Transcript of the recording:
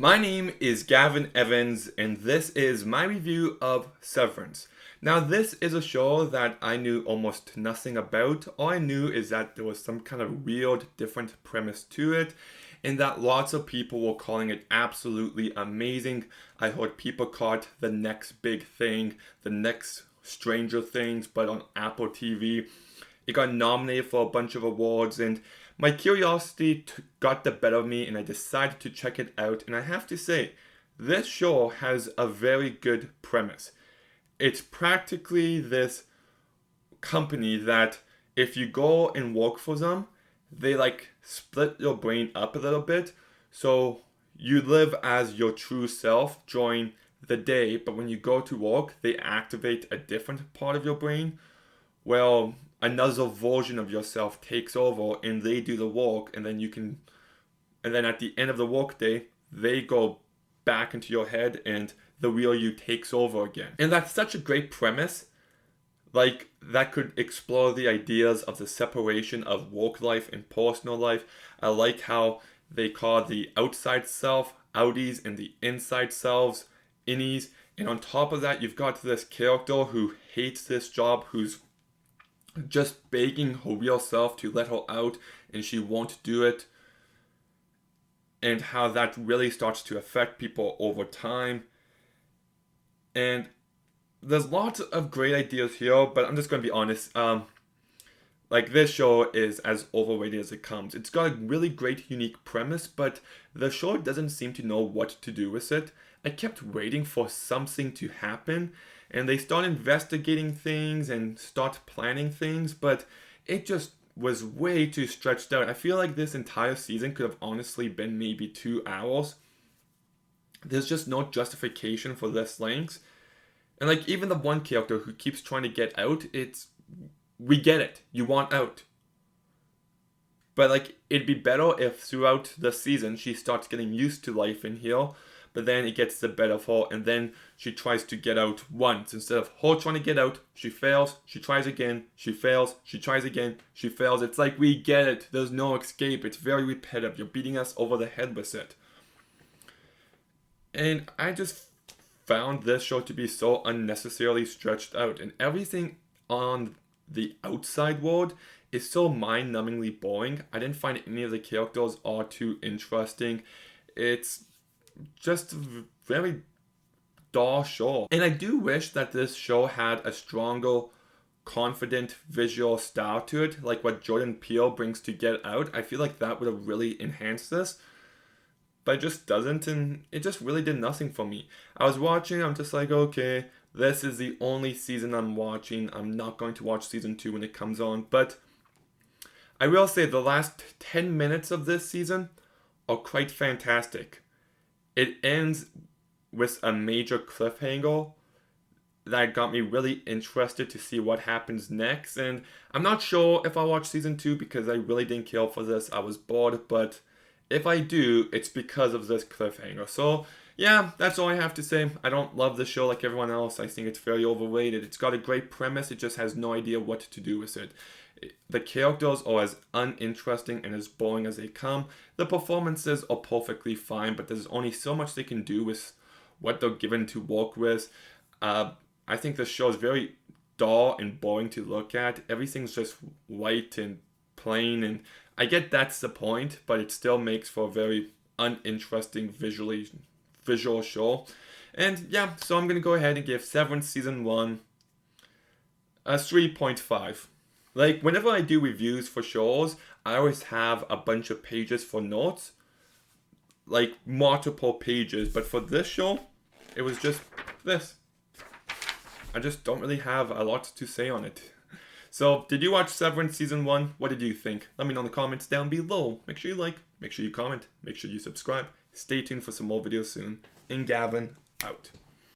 My name is Gavin Evans, and this is my review of Severance. Now, this is a show that I knew almost nothing about. All I knew is that there was some kind of weird, different premise to it, and that lots of people were calling it absolutely amazing. I heard people call it the next big thing, the next Stranger Things, but on Apple TV. It got nominated for a bunch of awards, and my curiosity got the better of me, and I decided to check it out. And I have to say, this show has a very good premise. It's practically this company that if you go and work for them, they like split your brain up a little bit. So you live as your true self during the day, but when you go to work, they activate a different part of your brain. Well, another version of yourself takes over and they do the work, and then at the end of the workday they go back into your head and the real you takes over again. And that's such a great premise. Like, that could explore the ideas of the separation of work life and personal life. I like how they call the outside self outies and the inside selves innies. And on top of that, you've got this character who hates this job, who's just begging her real self to let her out, and she won't do it, and how that really starts to affect people over time. And there's lots of great ideas here, but I'm just going to be honest. Like, this show is as overrated as it comes. It's got a really great, unique premise, but the show doesn't seem to know what to do with it. I kept waiting for something to happen, and they start investigating things and start planning things, but it just was way too stretched out. I feel like this entire season could have honestly been maybe 2 hours. There's just no justification for this length. And like, even the one character who keeps trying to get out, we get it. You want out. But like, it'd be better if throughout the season she starts getting used to life in here, but then it gets the better of her, and then she tries to get out once. Instead of her trying to get out, she fails, she tries again, she fails, she tries again, she fails. It's like, we get it. There's no escape. It's very repetitive. You're beating us over the head with it. And I just found this show to be so unnecessarily stretched out, and everything on the outside world is so mind-numbingly boring. I didn't find any of the characters all too interesting. It's just very dull show. And I do wish that this show had a stronger, confident visual style to it, like what Jordan Peele brings to Get Out. I feel like that would have really enhanced this, but it just doesn't, and it just really did nothing for me. I was watching, I'm just like, okay, this is the only season I'm watching. I'm not going to watch season 2 when it comes on, but I will say the last 10 minutes of this season are quite fantastic. It ends with a major cliffhanger that got me really interested to see what happens next. And I'm not sure if I'll watch season 2 because I really didn't care for this. I was bored, but if I do, it's because of this cliffhanger. So yeah, that's all I have to say. I don't love the show like everyone else. I think it's very overrated. It's got a great premise. It just has no idea what to do with it. The characters are as uninteresting and as boring as they come. The performances are perfectly fine, but there's only so much they can do with what they're given to work with. I think the show is very dull and boring to look at. Everything's just white and plain, and I get that's the point, but it still makes for a very uninteresting visual show. And yeah, so I'm going to go ahead and give Severance Season 1 a 3.5. Like, whenever I do reviews for shows, I always have a bunch of pages for notes. Like, multiple pages. But for this show, it was just this. I just don't really have a lot to say on it. So, did you watch Severance Season 1? What did you think? Let me know in the comments down below. Make sure you like, make sure you comment, make sure you subscribe. Stay tuned for some more videos soon. And Gavin, out.